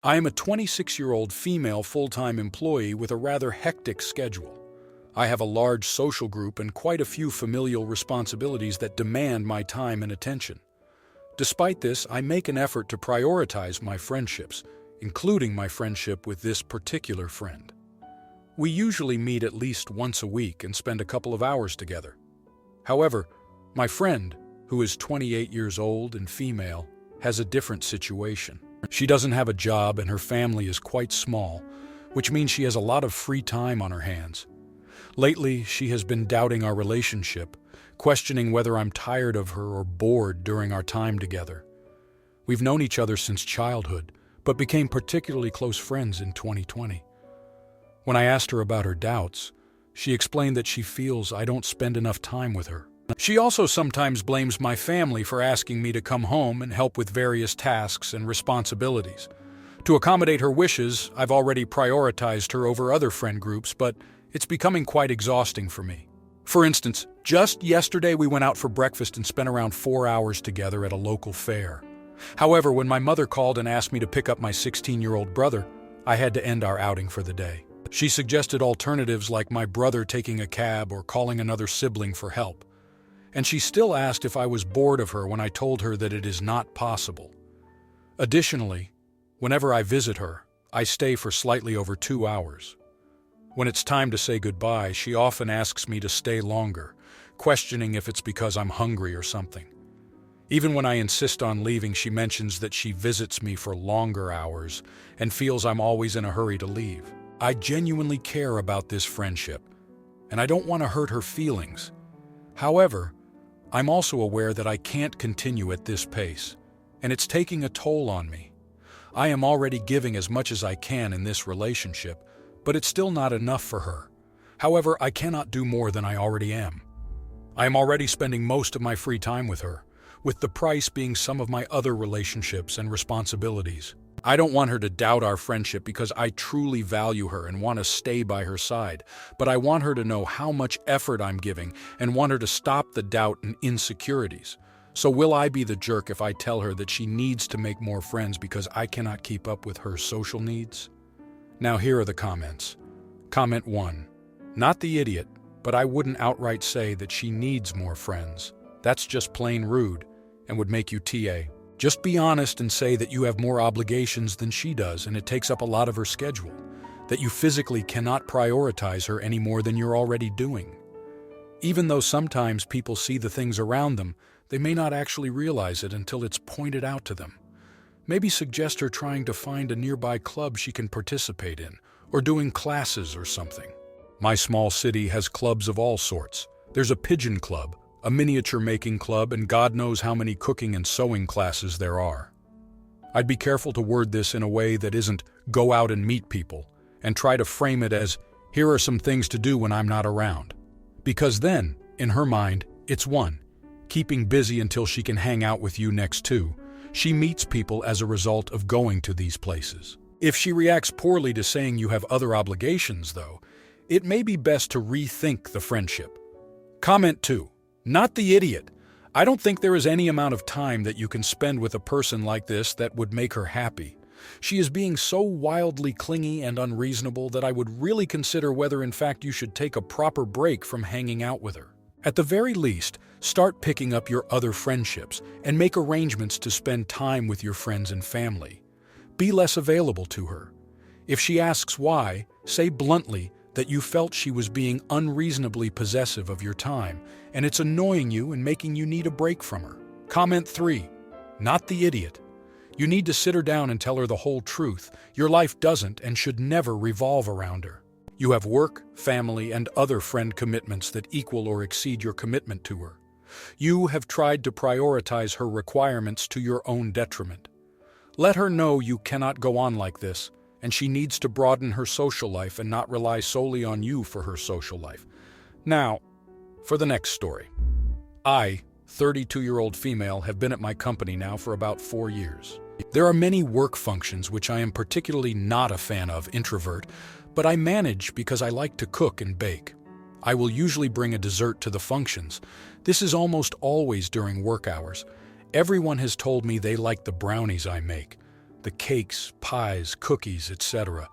I am a 26-year-old female full-time employee with a rather hectic schedule. I have a large social group and quite a few familial responsibilities that demand my time and attention. Despite this, I make an effort to prioritize my friendships, including my friendship with this particular friend. We usually meet at least once a week and spend a couple of hours together. However, my friend, who is 28 years old and female, has a different situation. She doesn't have a job and her family is quite small, which means she has a lot of free time on her hands. Lately, she has been doubting our relationship, questioning whether I'm tired of her or bored during our time together. We've known each other since childhood, but became particularly close friends in 2020. When I asked her about her doubts, she explained that she feels I don't spend enough time with her. She also sometimes blames my family for asking me to come home and help with various tasks and responsibilities. To accommodate her wishes, I've already prioritized her over other friend groups, but it's becoming quite exhausting for me. For instance, just yesterday we went out for breakfast and spent around 4 hours together at a local fair. However, when my mother called and asked me to pick up my 16-year-old brother, I had to end our outing for the day. She suggested alternatives like my brother taking a cab or calling another sibling for help. And she still asked if I was bored of her when I told her that it is not possible. Additionally, whenever I visit her, I stay for slightly over 2 hours. When it's time to say goodbye, she often asks me to stay longer, questioning if it's because I'm hungry or something. Even when I insist on leaving, she mentions that she visits me for longer hours and feels I'm always in a hurry to leave. I genuinely care about this friendship, and I don't want to hurt her feelings. However, I'm also aware that I can't continue at this pace, and it's taking a toll on me. I am already giving as much as I can in this relationship, but it's still not enough for her. However, I cannot do more than I already am. I am already spending most of my free time with her, with the price being some of my other relationships and responsibilities. I don't want her to doubt our friendship because I truly value her and want to stay by her side, but I want her to know how much effort I'm giving and want her to stop the doubt and insecurities. So will I be the jerk if I tell her that she needs to make more friends because I cannot keep up with her social needs? Now here are the comments. Comment 1. Not the idiot, but I wouldn't outright say that she needs more friends. That's just plain rude and would make you TA. Just be honest and say that you have more obligations than she does and it takes up a lot of her schedule, that you physically cannot prioritize her any more than you're already doing. Even though sometimes people see the things around them, they may not actually realize it until it's pointed out to them. Maybe suggest her trying to find a nearby club she can participate in, or doing classes or something. My small city has clubs of all sorts. There's a pigeon club, a miniature making club, and God knows how many cooking and sewing classes there are. I'd be careful to word this in a way that isn't go out and meet people, and try to frame it as here are some things to do when I'm not around. Because then, in her mind, it's 1. Keeping busy until she can hang out with you next 2. She meets people as a result of going to these places. If she reacts poorly to saying you have other obligations, though, it may be best to rethink the friendship. Comment 2. Not the idiot. I don't think there is any amount of time that you can spend with a person like this that would make her happy. She is being so wildly clingy and unreasonable that I would really consider whether in fact you should take a proper break from hanging out with her. At the very least, start picking up your other friendships and make arrangements to spend time with your friends and family. Be less available to her. If she asks why, say bluntly that you felt she was being unreasonably possessive of your time, and it's annoying you and making you need a break from her. Comment 3. Not the idiot. You need to sit her down and tell her the whole truth. Your life doesn't and should never revolve around her. You have work, family, and other friend commitments that equal or exceed your commitment to her. You have tried to prioritize her requirements to your own detriment. Let her know you cannot go on like this, and she needs to broaden her social life and not rely solely on you for her social life. Now, for the next story. I, 32-year-old female, have been at my company now for about 4 years. There are many work functions which I am particularly not a fan of, introvert, but I manage because I like to cook and bake. I will usually bring a dessert to the functions. This is almost always during work hours. Everyone has told me they like the brownies I make. The cakes, pies, cookies, etc.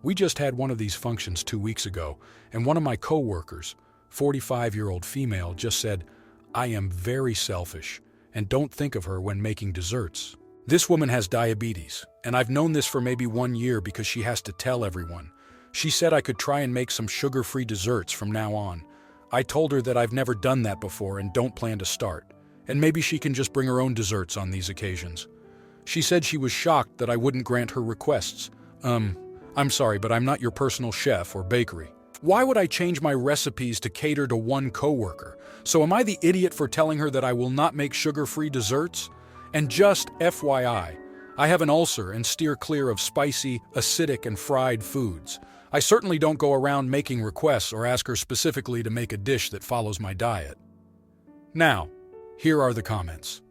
We just had one of these functions 2 weeks ago, and one of my coworkers, 45-year-old female, just said, "I am very selfish and don't think of her when making desserts." This woman has diabetes, and I've known this for maybe 1 year because she has to tell everyone. She said I could try and make some sugar-free desserts from now on. I told her that I've never done that before and don't plan to start, and maybe she can just bring her own desserts on these occasions. She said she was shocked that I wouldn't grant her requests. I'm sorry, but I'm not your personal chef or bakery. Why would I change my recipes to cater to one coworker? So am I the idiot for telling her that I will not make sugar-free desserts? And just FYI, I have an ulcer and steer clear of spicy, acidic, and fried foods. I certainly don't go around making requests or ask her specifically to make a dish that follows my diet. Now, here are the comments.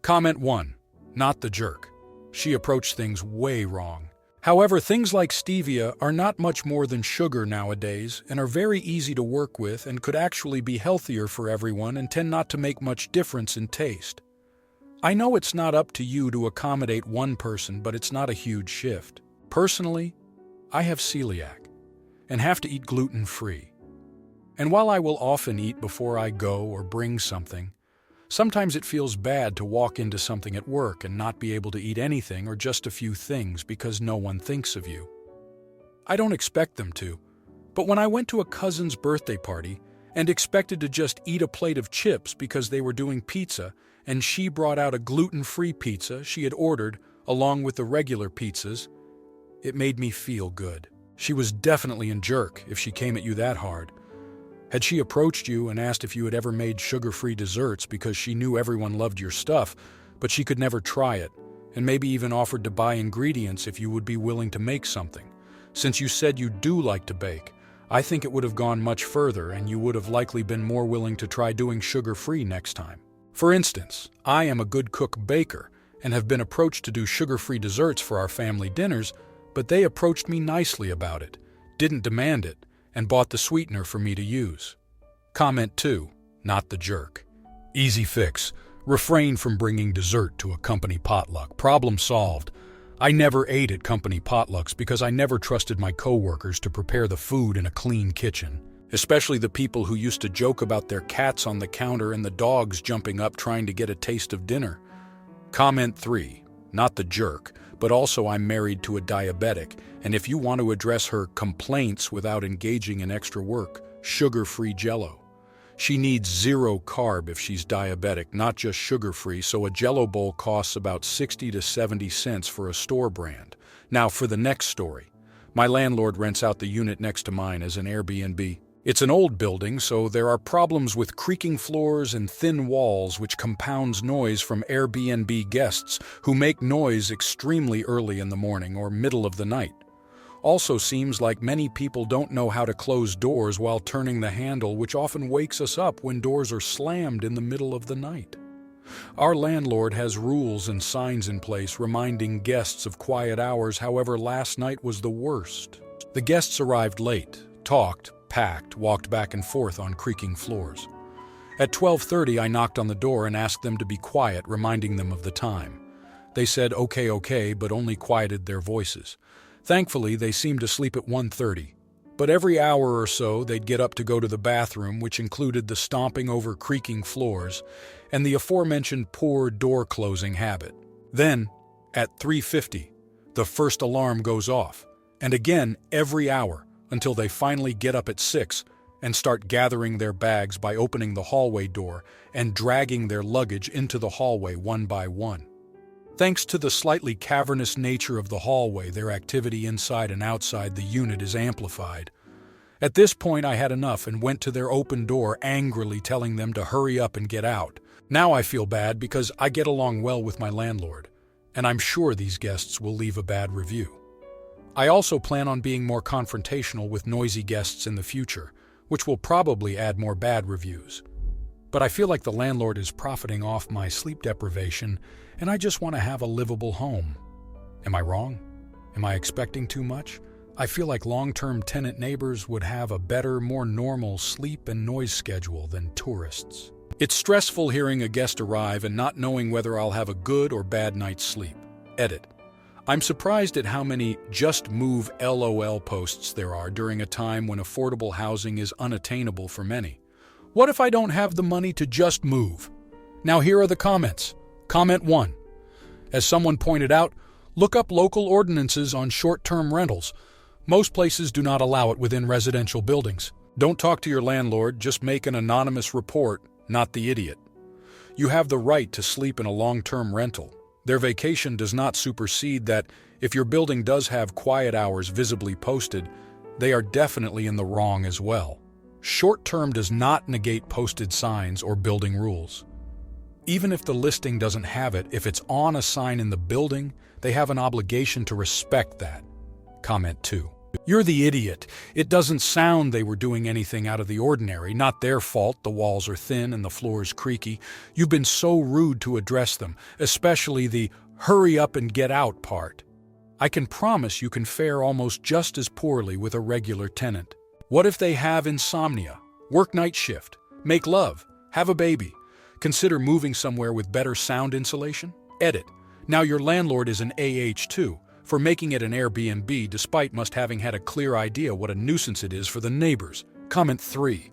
Comment 1. Not the jerk. She approached things way wrong. However, things like stevia are not much more than sugar nowadays and are very easy to work with and could actually be healthier for everyone and tend not to make much difference in taste. I know it's not up to you to accommodate one person, but it's not a huge shift. Personally, I have celiac and have to eat gluten-free. And while I will often eat before I go or bring something, sometimes it feels bad to walk into something at work and not be able to eat anything or just a few things because no one thinks of you. I don't expect them to, but when I went to a cousin's birthday party and expected to just eat a plate of chips because they were doing pizza, and she brought out a gluten-free pizza she had ordered along with the regular pizzas, it made me feel good. She was definitely a jerk if she came at you that hard. Had she approached you and asked if you had ever made sugar-free desserts because she knew everyone loved your stuff, but she could never try it, and maybe even offered to buy ingredients if you would be willing to make something? Since you said you do like to bake, I think it would have gone much further and you would have likely been more willing to try doing sugar-free next time. For instance, I am a good cook baker and have been approached to do sugar-free desserts for our family dinners, but they approached me nicely about it, didn't demand it, and bought the sweetener for me to use. Comment 2. Not the jerk. Easy fix. Refrain from bringing dessert to a company potluck. Problem solved. I never ate at company potlucks because I never trusted my coworkers to prepare the food in a clean kitchen, especially the people who used to joke about their cats on the counter and the dogs jumping up trying to get a taste of dinner. Comment 3. Not the jerk, but also I'm married to a diabetic, and if you want to address her complaints without engaging in extra work, sugar-free Jell-O. She needs 0 carb if she's diabetic, not just sugar-free, so a Jell-O bowl costs about 60 to 70 cents for a store brand. Now for the next story. My landlord rents out the unit next to mine as an Airbnb. It's an old building, so there are problems with creaking floors and thin walls, which compounds noise from Airbnb guests who make noise extremely early in the morning or middle of the night. Also seems like many people don't know how to close doors while turning the handle, which often wakes us up when doors are slammed in the middle of the night. Our landlord has rules and signs in place reminding guests of quiet hours, however, last night was the worst. The guests arrived late, talked, packed, walked back and forth on creaking floors. At 12:30, I knocked on the door and asked them to be quiet, reminding them of the time. They said okay, but only quieted their voices. Thankfully, they seemed asleep at 1:30, but every hour or so they'd get up to go to the bathroom, which included the stomping over creaking floors and the aforementioned poor door-closing habit. Then, at 3:50, the first alarm goes off, and again every hour, until they finally get up at 6 and start gathering their bags by opening the hallway door and dragging their luggage into the hallway one by one. Thanks to the slightly cavernous nature of the hallway, their activity inside and outside the unit is amplified. At this point, I had enough and went to their open door angrily telling them to hurry up and get out. Now I feel bad because I get along well with my landlord, and I'm sure these guests will leave a bad review. I also plan on being more confrontational with noisy guests in the future, which will probably add more bad reviews. But I feel like the landlord is profiting off my sleep deprivation, and I just want to have a livable home. Am I wrong? Am I expecting too much? I feel like long-term tenant neighbors would have a better, more normal sleep and noise schedule than tourists. It's stressful hearing a guest arrive and not knowing whether I'll have a good or bad night's sleep. Edit. I'm surprised at how many "just move LOL" posts there are during a time when affordable housing is unattainable for many. What if I don't have the money to just move? Now here are the comments. Comment 1. As someone pointed out, look up local ordinances on short-term rentals. Most places do not allow it within residential buildings. Don't talk to your landlord, just make an anonymous report, not the idiot. You have the right to sleep in a long-term rental. Their vacation does not supersede that. If your building does have quiet hours visibly posted, they are definitely in the wrong as well. Short-term does not negate posted signs or building rules. Even if the listing doesn't have it, if it's on a sign in the building, they have an obligation to respect that. Comment 2. You're the idiot. It doesn't sound they were doing anything out of the ordinary. Not their fault the walls are thin and the floors creaky. You've been so rude to address them, especially the "hurry up and get out" part. I can promise you can fare almost just as poorly with a regular tenant. What if they have insomnia, work night shift, make love, have a baby? Consider moving somewhere with better sound insulation? Edit. Now your landlord is an AH too, for making it an Airbnb despite must having had a clear idea what a nuisance it is for the neighbors. Comment 3.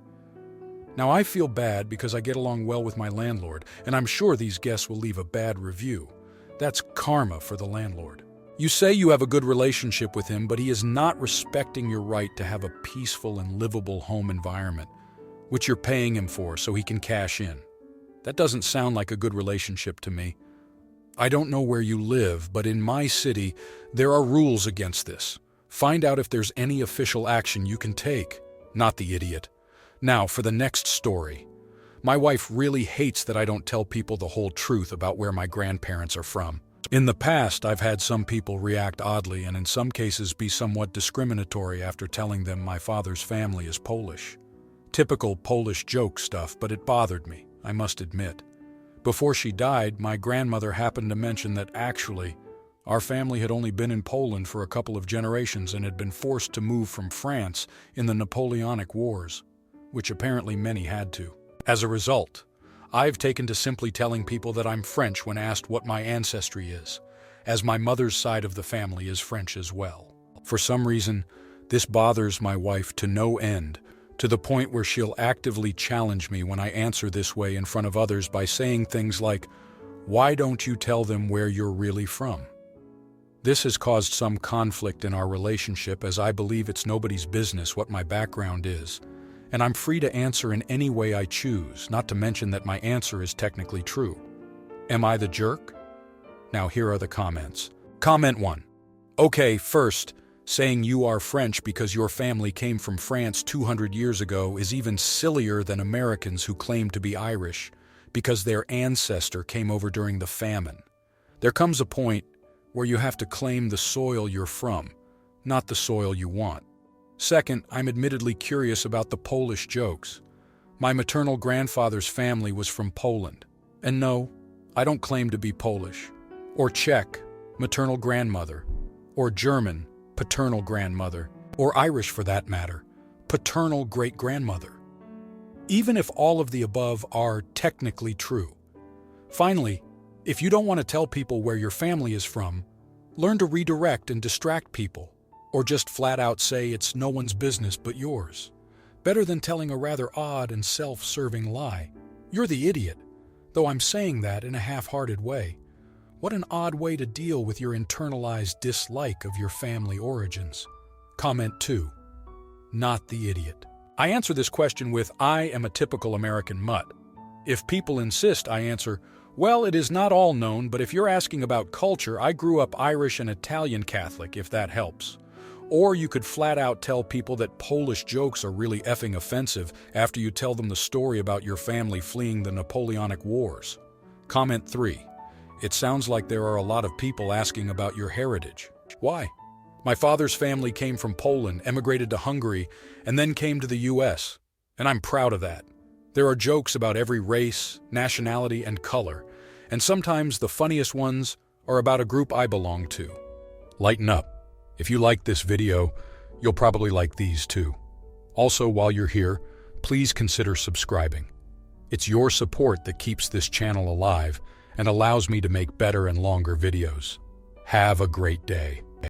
Now I feel bad because I get along well with my landlord, and I'm sure these guests will leave a bad review. That's karma for the landlord. You say you have a good relationship with him, but he is not respecting your right to have a peaceful and livable home environment, which you're paying him for so he can cash in. That doesn't sound like a good relationship to me. I don't know where you live, but in my city, there are rules against this. Find out if there's any official action you can take, not the idiot. Now, for the next story. My wife really hates that I don't tell people the whole truth about where my grandparents are from. In the past, I've had some people react oddly and in some cases be somewhat discriminatory after telling them my father's family is Polish. Typical Polish joke stuff, but it bothered me, I must admit. Before she died, my grandmother happened to mention that actually, our family had only been in Poland for a couple of generations and had been forced to move from France in the Napoleonic Wars, which apparently many had to. As a result, I've taken to simply telling people that I'm French when asked what my ancestry is, as my mother's side of the family is French as well. For some reason, this bothers my wife to no end, to the point where she'll actively challenge me when I answer this way in front of others by saying things like, "Why don't you tell them where you're really from?" This has caused some conflict in our relationship as I believe it's nobody's business what my background is, and I'm free to answer in any way I choose, not to mention that my answer is technically true. Am I the jerk? Now here are the comments. Comment 1. Okay, first, saying you are French because your family came from France 200 years ago is even sillier than Americans who claim to be Irish because their ancestor came over during the famine. There comes a point where you have to claim the soil you're from, not the soil you want. Second, I'm admittedly curious about the Polish jokes. My maternal grandfather's family was from Poland. And no, I don't claim to be Polish. Or Czech, maternal grandmother. Or German, paternal grandmother, or Irish for that matter, paternal great-grandmother. Even if all of the above are technically true. Finally, if you don't want to tell people where your family is from, learn to redirect and distract people, or just flat out say it's no one's business but yours. Better than telling a rather odd and self-serving lie. You're the idiot, though I'm saying that in a half-hearted way. What an odd way to deal with your internalized dislike of your family origins. Comment 2. Not the idiot. I answer this question with, I am a typical American mutt. If people insist, I answer, well, it is not all known, but if you're asking about culture, I grew up Irish and Italian Catholic, if that helps. Or you could flat out tell people that Polish jokes are really effing offensive after you tell them the story about your family fleeing the Napoleonic Wars. Comment 3. It sounds like there are a lot of people asking about your heritage. Why? My father's family came from Poland, emigrated to Hungary, and then came to the US, and I'm proud of that. There are jokes about every race, nationality, and color, and sometimes the funniest ones are about a group I belong to. Lighten up. If you liked this video, you'll probably like these too. Also, while you're here, please consider subscribing. It's your support that keeps this channel alive and allows me to make better and longer videos. Have a great day.